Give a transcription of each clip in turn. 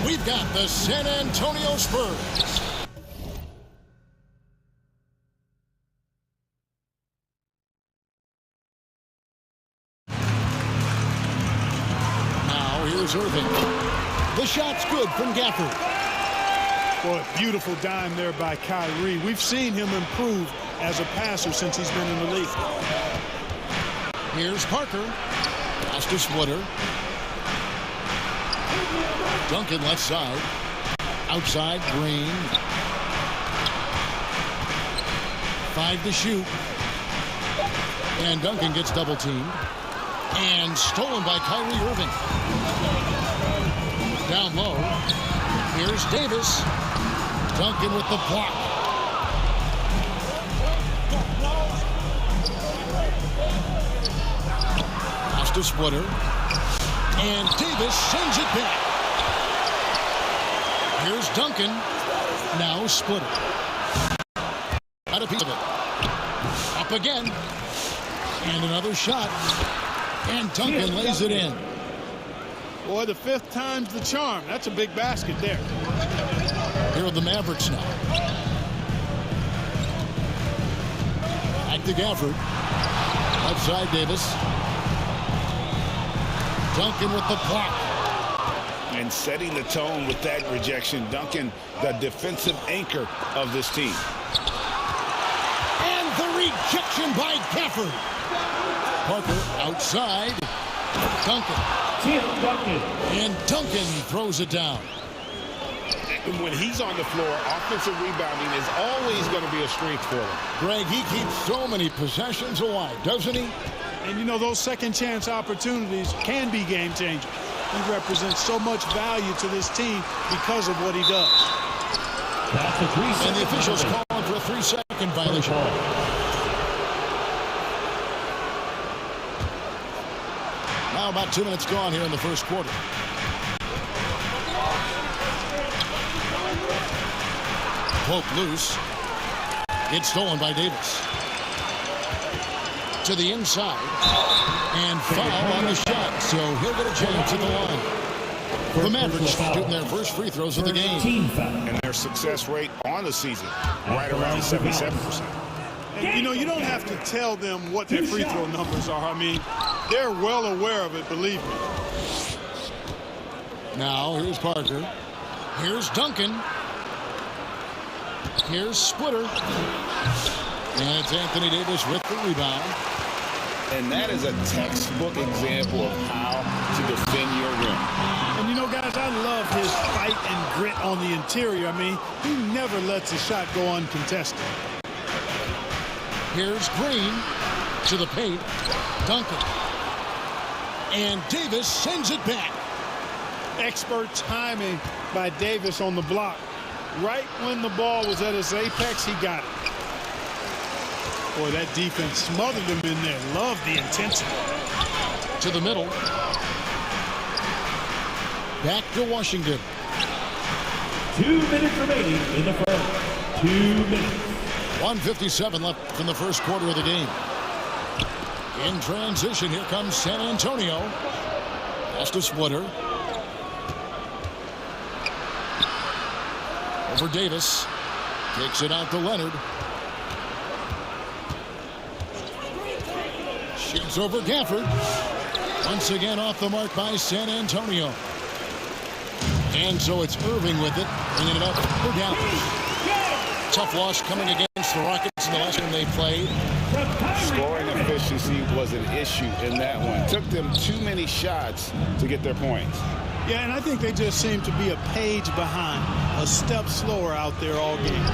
we've got the San Antonio Spurs. Now here's Irving. The shot's good from Gafford. Boy, beautiful dime there by Kyrie. We've seen him improve as a passer since he's been in the league. Here's Parker. Pass to Splitter. Duncan left side. Outside, Green. 5 to shoot. And Duncan gets double teamed. And stolen by Kyrie Irving. Down low. Here's Davis. Duncan with the block. Pass to Splitter. And Davis sends it back. Here's Duncan. Now Splitter. Got a piece of it. Up again. And another shot. And Duncan lays it in. Boy, the 5th time's the charm. That's a big basket there. Here are the Mavericks now. Back to Gafford. Outside Davis. Duncan with the block. And setting the tone with that rejection. Duncan, the defensive anchor of this team. And the rejection by Gafford. Parker outside. Duncan. And Duncan throws it down. When he's on the floor, offensive rebounding is always going to be a strength for him. Greg, he keeps so many possessions alive, doesn't he? And you know, those second chance opportunities can be game changers. He represents so much value to this team because of what he does. And the officials calling for a 3-second violation. Now about 2 minutes gone here in the first quarter. Pope loose. It's stolen by Davis. To the inside. And foul on the shot. So he'll get a chance at the line. The Mavericks shooting their first free throws of the game. And their success rate on the season, right around 77%. And you know, you don't have to tell them what their free throw numbers are. I mean, they're well aware of it, believe me. Now here's Parker. Here's Duncan. Here's Splitter. And it's Anthony Davis with the rebound. And that is a textbook example of how to defend your rim. And you know, guys, I love his fight and grit on the interior. I mean, he never lets a shot go uncontested. Here's Green to the paint. Duncan. And Davis sends it back. Expert timing by Davis on the block. Right when the ball was at its apex, he got it. Boy, that defense smothered him in there. Love the intensity. To the middle. Back to Washington. 2 minutes remaining in the first. 2 minutes. 1:57 left in the first quarter of the game. In transition, here comes San Antonio. Pass to Splitter. Over Davis. Takes it out to Leonard. Shoots over Gafford. Once again off the mark by San Antonio. And so it's Irving with it. Bringing it up for Dallas. Tough loss coming against the Rockets in the last game they played. Scoring efficiency was an issue in that one. Took them too many shots to get their points. Yeah, and I think they just seem to be a page behind, a step slower out there all game.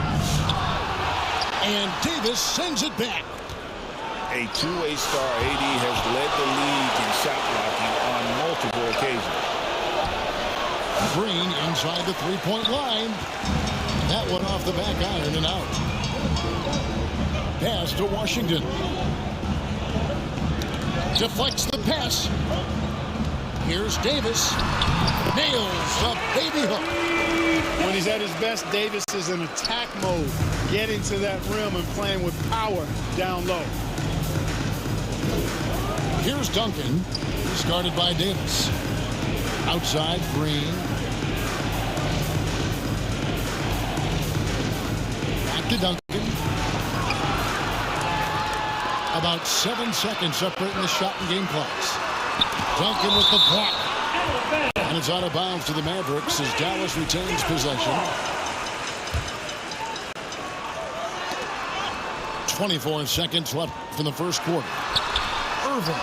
And Davis sends it back. A two-way star, AD has led the league in shot blocking on multiple occasions. Green inside the three-point line. That one off the back iron and out. Pass to Washington. Deflects the pass. Here's Davis. Nails the baby hook. When he's at his best, Davis is in attack mode, getting to that rim and playing with power down low. Here's Duncan. He's guarded by Davis. Outside, Green. to Duncan. About 7 seconds separating the shot and game clocks. Duncan with the block. And it's out of bounds to the Mavericks as Dallas retains possession. 24 seconds left from the first quarter. Irving.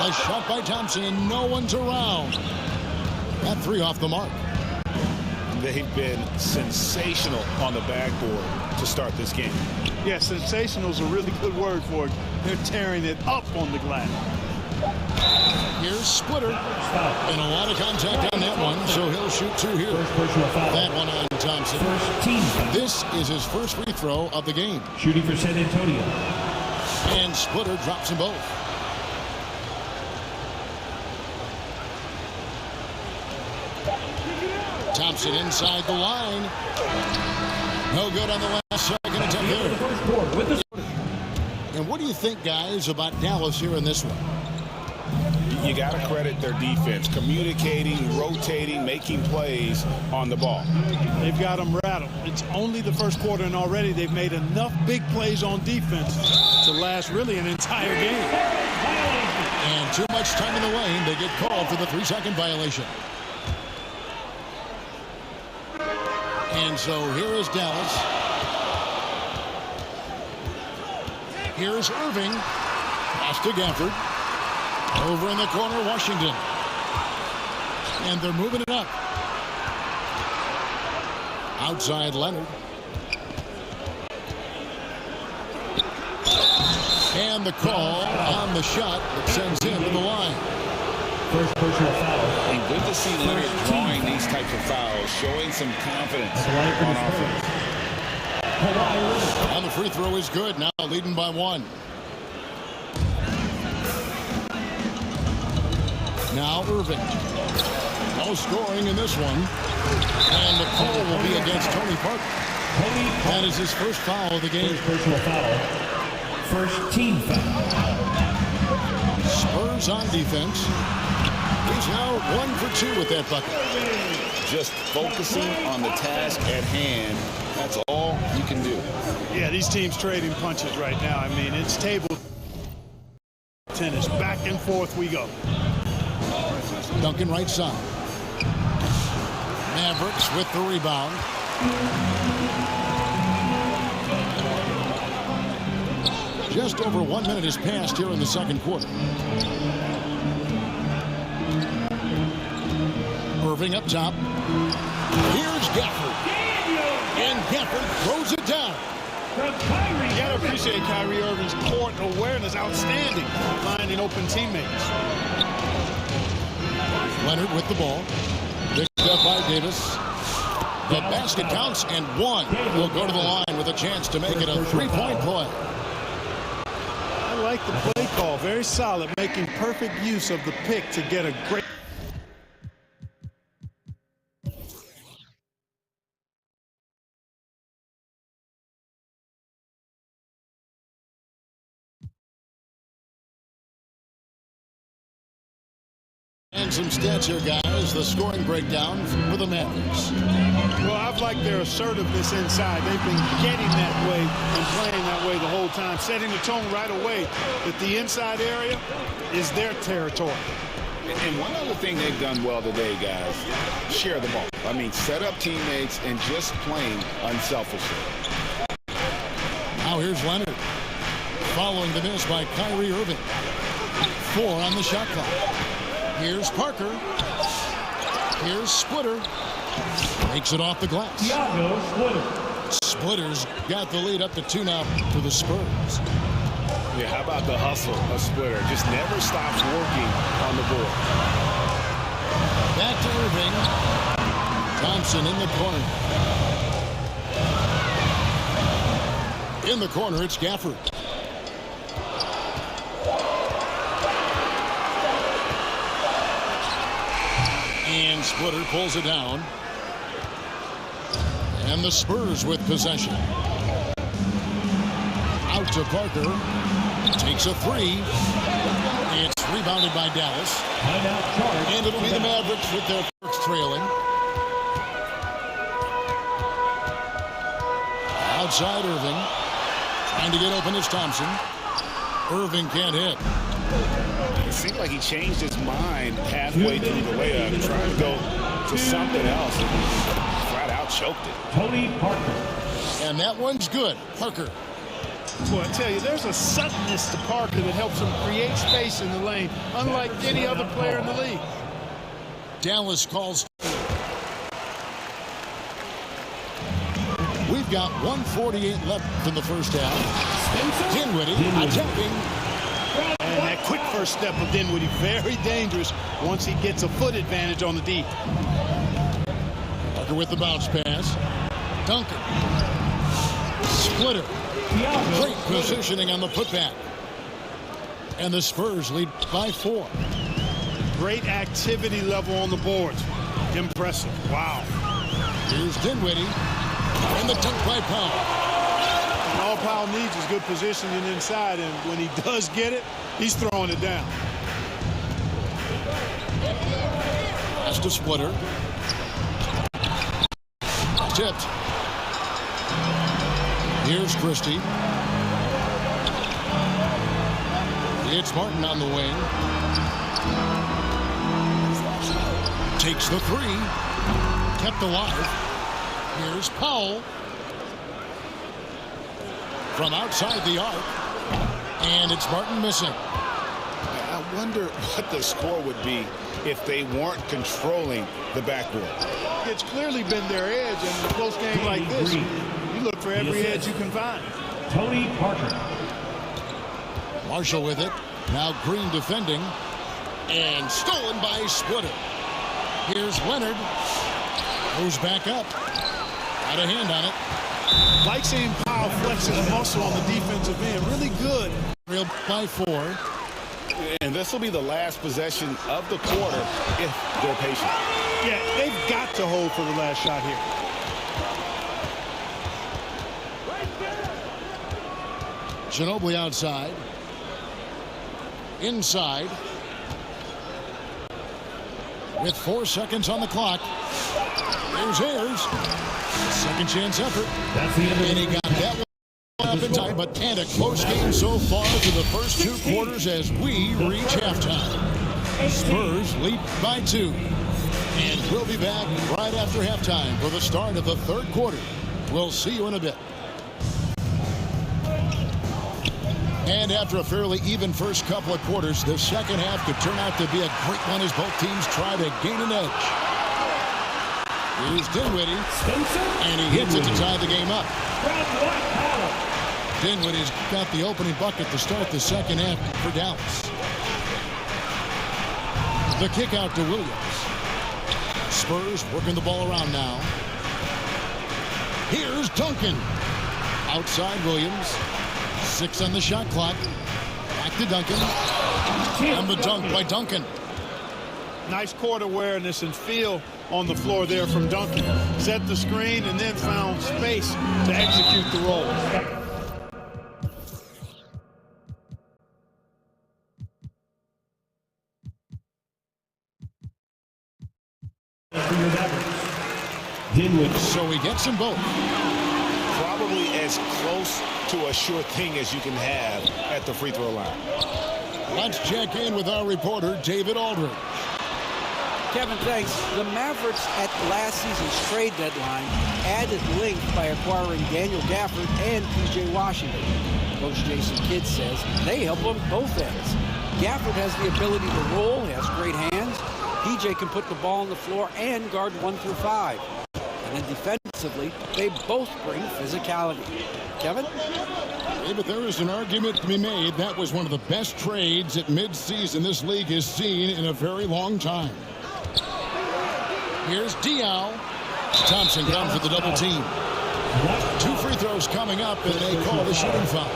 A shot by Thompson and no one's around. That three off the mark. They've been sensational on the backboard to start this game. Yeah, sensational is a really good word for it. They're tearing it up on the glass. Here's Splitter. And a lot of contact on that one, so he'll shoot two here. That one on Thompson. This is his first free throw of the game. Shooting for San Antonio. And Splitter drops them both. Thompson inside the line. No good on the last second attempt there. And what do you think, guys, about Dallas here in this one? You got to credit their defense, communicating, rotating, making plays on the ball. They've got them rattled. It's only the first quarter, and already they've made enough big plays on defense to last really an entire game. And too much time in the lane. They get called for the 3-second violation. And so here is Dallas. Here's Irving. Pass to Gafford. Over in the corner, Washington. And they're moving it up. Outside Leonard. And the call on the shot that sends him to the line. First personal foul. And good to see Leonard drawing these types of fouls, showing some confidence on offense. And the free throw is good. Now leading by 1. Now Irving. No scoring in this one. And the call will be against Tony Parker. That is his first foul of the game. First personal foul. First team foul. Spurs on defense. He's now 1 for 2 with that bucket. Just focusing on the task at hand. That's all you can do. Yeah, these teams trading punches right now. I mean, it's table tennis. Back and forth we go. Duncan right side. Mavericks with the rebound. Just over 1 minute has passed here in the second quarter. Irving up top. Here's Gafford. And Gafford throws it down. You got to appreciate Kyrie Irving's court awareness. Outstanding. Finding open teammates. Leonard with the ball. Picked up by Davis. The basket counts, and 1 will go to the line with a chance to make it a 3-point play. I like the play call. Very solid. Making perfect use of the pick to get a great. And some stats here, guys. The scoring breakdown for the Mavericks. Well, I've liked their assertiveness inside. They've been getting that way and playing that way the whole time, setting the tone right away that the inside area is their territory. And one other thing they've done well today, guys, share the ball. I mean, set up teammates and just playing unselfishly. Now here's Leonard. Following the miss by Kyrie Irving. 4 on the shot clock. Here's Parker. Here's Splitter. Makes it off the glass. Splitter's got the lead up to 2 now for the Spurs. Yeah, how about the hustle of Splitter? Just never stops working on the board. Back to Irving. Thompson in the corner. In the corner, it's Gafford. And Splitter pulls it down. And the Spurs with possession. Out to Parker. Takes a 3. It's rebounded by Dallas. And it'll be the Mavericks with their first trailing. outside Irving. Trying to get open is Thompson. Irving can't hit. It seemed like he changed his mind halfway through the layup, trying to go to something else, and flat out choked it. Tony Parker. And that one's good. Parker. Well, I tell you, there's a suddenness to Parker that helps him create space in the lane, unlike any other player in the league. Dallas calls. We've got 1:48 left in the first half. Dinwiddie attacking. And that quick first step of Dinwiddie, very dangerous once he gets a foot advantage on the D. Parker with the bounce pass. Duncan. Splitter. Great positioning on the putback. And the Spurs lead by 4. Great activity level on the boards. Impressive. Wow. Here's Dinwiddie. And the dunk by Powell. And all Powell needs is good positioning inside, and when he does get it, he's throwing it down. Pass to Splitter. Tipped. Here's Christie. It's Martin on the wing. Takes the 3. Kept alive. Here's Powell. From outside the arc. And it's Martin missing. I wonder what the score would be if they weren't controlling the backboard. It's clearly been their edge, and in a close game like this, you look for every edge you can find. Tony Parker. Marshall with it. Now Green defending. And stolen by Splitter. Here's Leonard. Goes back up. Got a hand on it. Like seeing Powell flex his muscle on the defensive end. Really good. Trailed by 4. And this will be the last possession of the quarter if they're patient. Yeah, they've got to hold for the last shot here. Ginobili outside. Inside. With 4 seconds on the clock. Here's Ayers. Second chance effort. That's the end of And he got that one up in time, but and a close game so far through the first 2 quarters as we reach halftime. Spurs lead by 2. And we'll be back right after halftime for the start of the 3rd quarter. We'll see you in a bit. And after a fairly even first couple of quarters, the second half could turn out to be a great one as both teams try to gain an edge. Here's Dinwiddie, and he hits it to tie the game up. Dinwiddie's got the opening bucket to start the second half for Dallas. The kick out to Williams. Spurs working the ball around now. Here's Duncan. Outside Williams. 6 on the shot clock. Back to Duncan. And the dunk by Duncan. Nice court awareness and feel on the floor there from Duncan. Set the screen and then found space to execute the roll. So he gets them both. Probably as close to a sure thing as you can have at the free throw line. Let's check in with our reporter, David Aldridge. Kevin, thanks. The Mavericks at last season's trade deadline added length by acquiring Daniel Gafford and P.J. Washington. Coach Jason Kidd says they help on both ends. Gafford has the ability to roll, he has great hands. P.J. can put the ball on the floor and guard 1 through 5. And then defensively, they both bring physicality. Kevin? Yeah, but there is an argument to be made. That was one of the best trades at midseason this league has seen in a very long time. Here's Diaw. Thompson comes with the double team. 2 free throws coming up, and they call the shooting foul.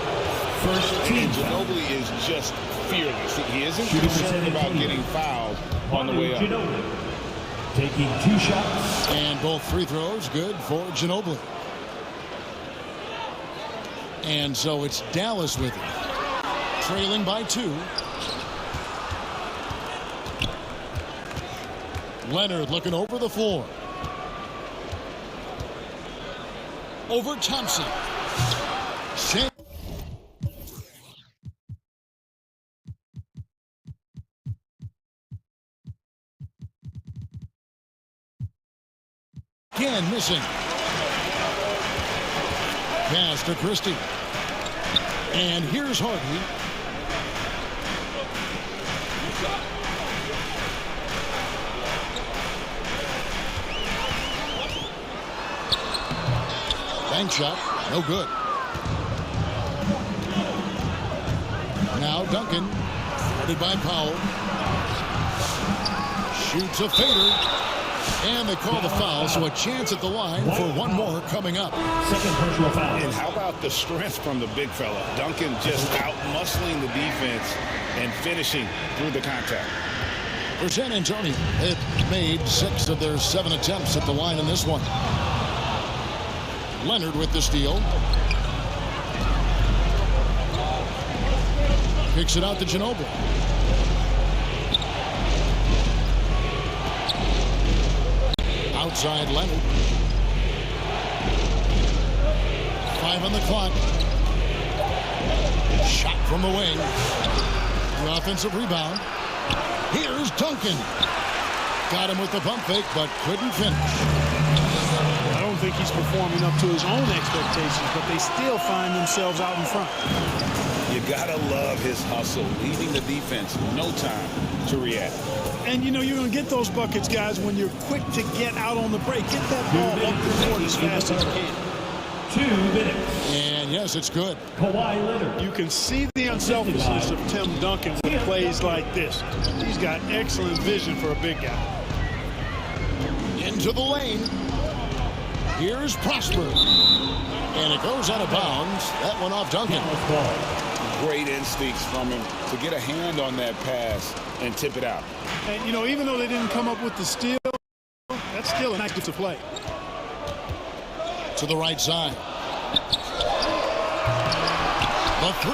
First team. Ginobili is just fearless. He isn't concerned about getting fouled on the way up. Taking 2 shots. And both free throws good for Ginobili. And so it's Dallas with it. Trailing by 2. Leonard looking over the floor. Over Thompson. Again missing. Pass to Christie. And here's Hardy. Bank shot, no good. Now Duncan, guarded by Powell. Shoots a fader. And they call the foul, so a chance at the line for one more coming up. Second personal foul. And how about the strength from the big fella? Duncan just out-muscling the defense and finishing through the contact. For San Antonio, it made 6 of their 7 attempts at the line in this one. Leonard with the steal. Kicks it out to Ginobili. Outside Leonard. 5 on the clock. Shot from the wing. The offensive rebound. Here's Duncan. Got him with the pump fake, but couldn't finish. I don't think he's performing up to his own expectations, but they still find themselves out in front. You gotta love his hustle, leaving the defense no time to react. And, you know, you're going to get those buckets, guys, when you're quick to get out on the break. Get that ball up the court as fast as you can. 2 minutes. And, yes, it's good. Kawhi Leonard. You can see the unselfishness of Tim Duncan with plays like this. He's got excellent vision for a big guy. Into the lane. Here's Prosper. And it goes out of bounds. That one off Duncan. Great instincts from him to get a hand on that pass and tip it out. And, you know, even though they didn't come up with the steal, that's still an active play. To the right side. The 3.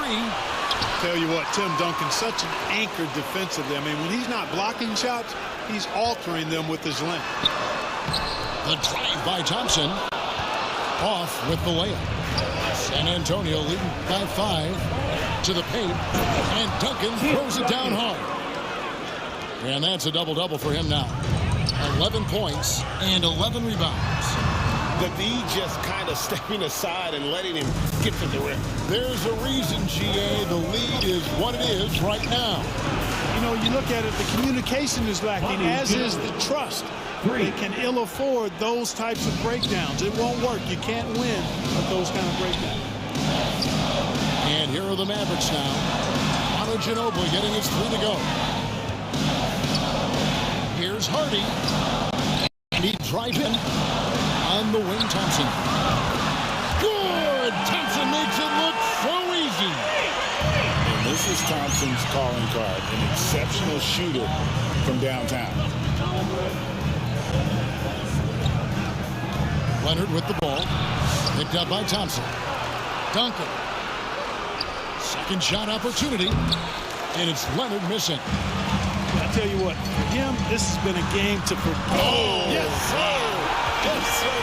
Tell you what, Tim Duncan's such an anchor defensively. I mean, when he's not blocking shots, he's altering them with his length. The drive by Thompson. Off with the layup. San Antonio leading by 5 to the paint. And Duncan throws it down hard. And that's a double-double for him now. 11 points and 11 rebounds. The D just kind of stepping aside and letting him get to the rim. There's a reason, GA. The lead is what it is right now. You know, you look at it, the communication is lacking, as is the trust. They can ill afford those types of breakdowns. It won't work. You can't win with those kind of breakdowns. And here are the Mavericks now. Manu Ginobili getting his 3 to go. Here's Hardy. And he drives in on the wing. Thompson. Good! Thompson makes it look so easy. And this is Thompson's calling card. An exceptional shooter from downtown. Leonard with the ball. Picked up by Thompson. Duncan. Second shot opportunity. And it's Leonard missing. I tell you what, for him, this has been a game to forget. Oh, yes, sir. Yes, sir.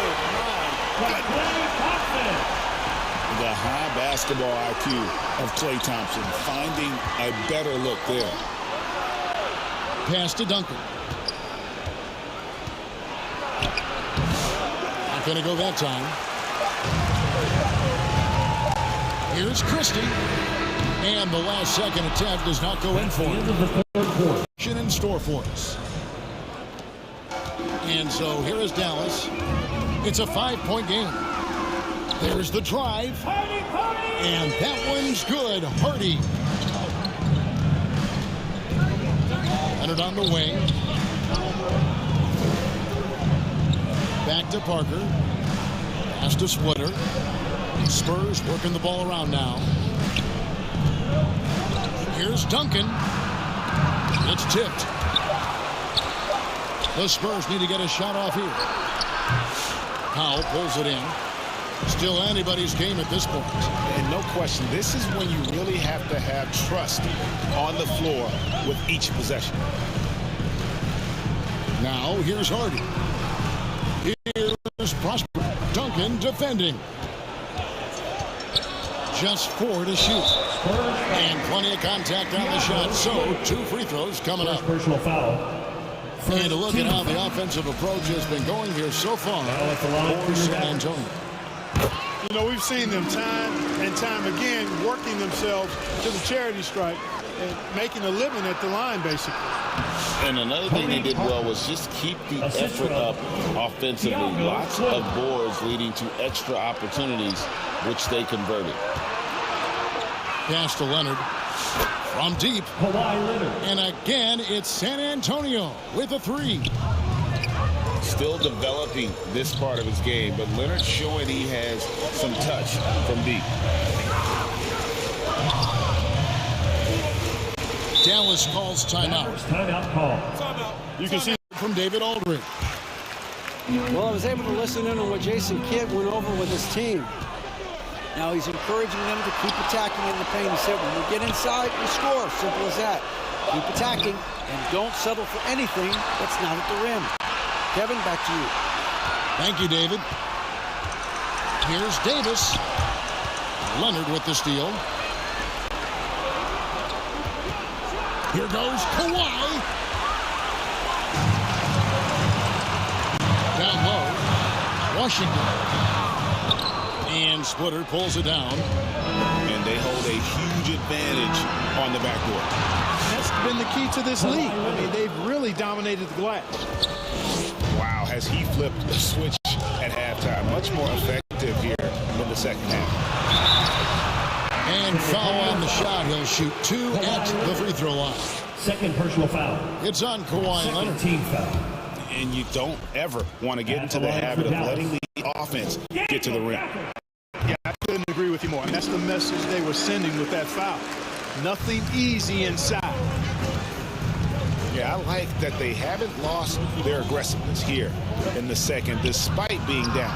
The high basketball IQ of Klay Thompson, finding a better look there. Pass to Duncan. Not going to go that time. Here's Christie. And the last second attempt does not go in for him. In store for us. And so here is Dallas. It's a 5-point game. There's the drive. And that one's good. Hardy. Leonard on the wing. Back to Parker. Pass to Splitter. Spurs working the ball around now. Here's Duncan. It's tipped. The Spurs need to get a shot off here. Powell pulls it in. Still anybody's game at this point. And no question, this is when you really have to have trust on the floor with each possession. Now here's Hardy. Here's Prosper. Duncan defending. just 4 to shoot. And plenty of contact on the shot. So 2 free throws coming up. Personal foul. And to look at how the offensive approach has been going here so far for San Antonio. You know, we've seen them time and time again working themselves to the charity stripe and making a living at the line, basically. And another thing they did well was just keep the effort up offensively. Lots of boards leading to extra opportunities, which they converted. Pass to Leonard from deep. Kawhi Leonard. And again, it's San Antonio with a 3. Still developing this part of his game, but Leonard showing he has some touch from deep. Dallas calls timeout. Timeout call. You can see from David Aldridge. Well, I was able to listen in on what Jason Kidd went over with his team. Now he's encouraging them to keep attacking in the paint. He said, when we get inside, we score. Simple as that. Keep attacking and don't settle for anything that's not at the rim. Kevin, back to you. Thank you, David. Here's Davis. Leonard with the steal. Here goes Kawhi. Down low. Washington. And Splitter pulls it down. And they hold a huge advantage on the backboard. That's been the key to this league. I mean, they've really dominated the glass. Wow, has he flipped the switch at halftime. Much more effective here in the second half. And foul on the shot. He'll shoot 2 at the free throw line. Second personal foul. It's on Kawhi Leonard. Team foul. And you don't ever want to get into the habit of letting the offense get to the rim. Yeah, I couldn't agree with you more. And that's the message they were sending with that foul. Nothing easy inside. Yeah, I like that they haven't lost their aggressiveness here in the second, despite being down.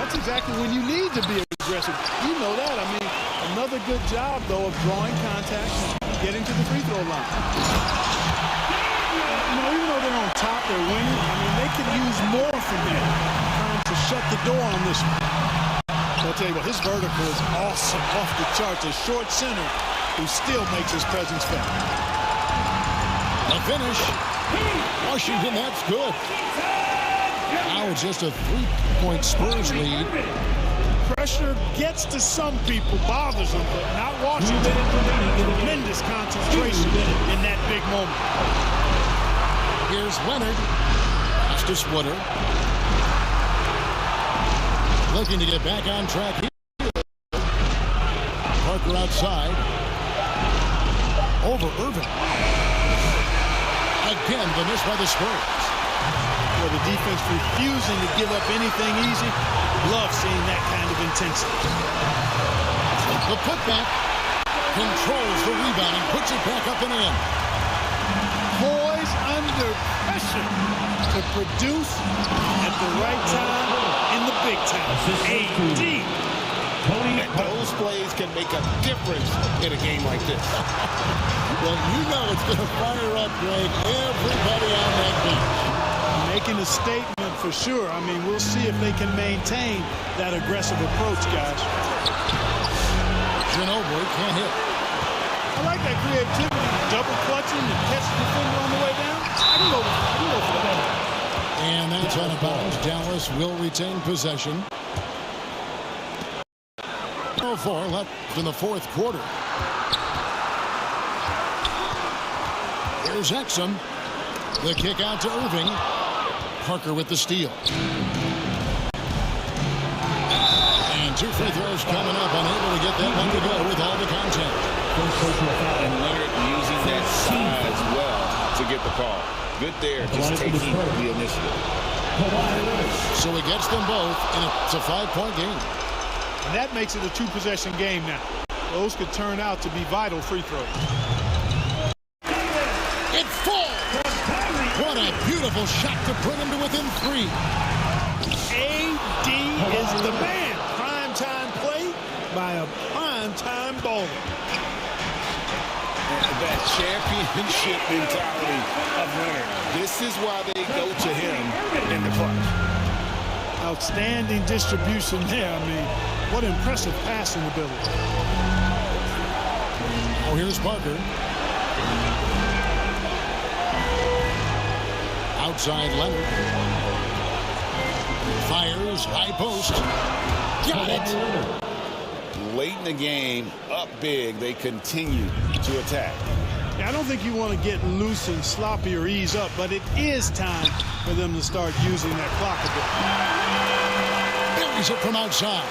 That's exactly when you need to be aggressive. You know that. I mean, another good job, though, of drawing contact and getting to the free throw line. You know, even though they're on top, they're winning. I mean, they could use more from there. Trying to shut the door on this one. I'll tell you what, his vertical is awesome, off the charts. A short center who still makes his presence felt. A finish. Washington, that's good. Now it's just a 3-point Spurs lead. Pressure gets to some people, bothers them, but not Washington. Tremendous concentration in that big moment. Here's Leonard. Pass to Splitter. Looking to get back on track here. Parker outside. Over Irving. Again, the miss by the Spurs. Well, the defense refusing to give up anything easy. Love seeing that kind of intensity. The putback controls the rebound and puts it back up and in. Poised under pressure to produce at the right time in the big time. AD. And those plays can make a difference in a game like this. Well, you know it's going to fire up, Greg, everybody on that bench. Making a statement for sure. I mean, we'll see if they can maintain that aggressive approach, guys. Ginobili can't hit. I like that creativity, double clutching and catching the defender on the way down. I can go for that. And that's out of bounds. Dallas will retain possession. 4 left in the fourth quarter. Here's Exum. The kick out to Irving. Parker with the steal. And 2 free throws coming up. Unable to get that one to go with all the contact. And Leonard using that size well to get the call. Good there, just taking the initiative. So he gets them both, and it's a 5-point game. And that makes it a 2-possession game now. Those could turn out to be vital free throws. It falls! What a beautiful shot to bring him to within 3. AD is the man. Primetime play by a primetime baller. That championship mentality of Leonard. This is why they go to him in the clutch. Outstanding distribution there. I mean, what impressive passing ability. Oh, here's Parker. Outside Leonard. Fires, high post. Got it. Late in the game, up big, they continue to attack. I don't think you want to get loose and sloppy or ease up, but it is time for them to start using that clock a bit. Buries it from outside.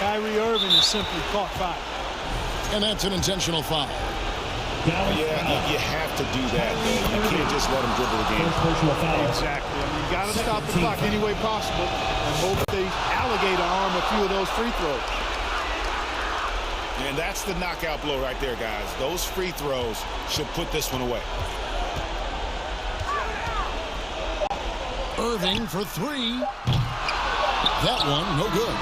Kyrie Irving is simply caught fire. And that's an intentional foul. Yeah, you have to do that. You can't just let them dribble the game. Exactly. I mean, you got to stop the clock any way possible and hope they alligator arm a few of those free throws. And that's the knockout blow right there, guys. Those free throws should put this one away. Irving for three. That one, no good.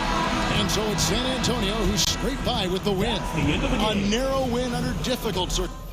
And so it's San Antonio who scraped by with the win. A narrow win under difficult circumstances.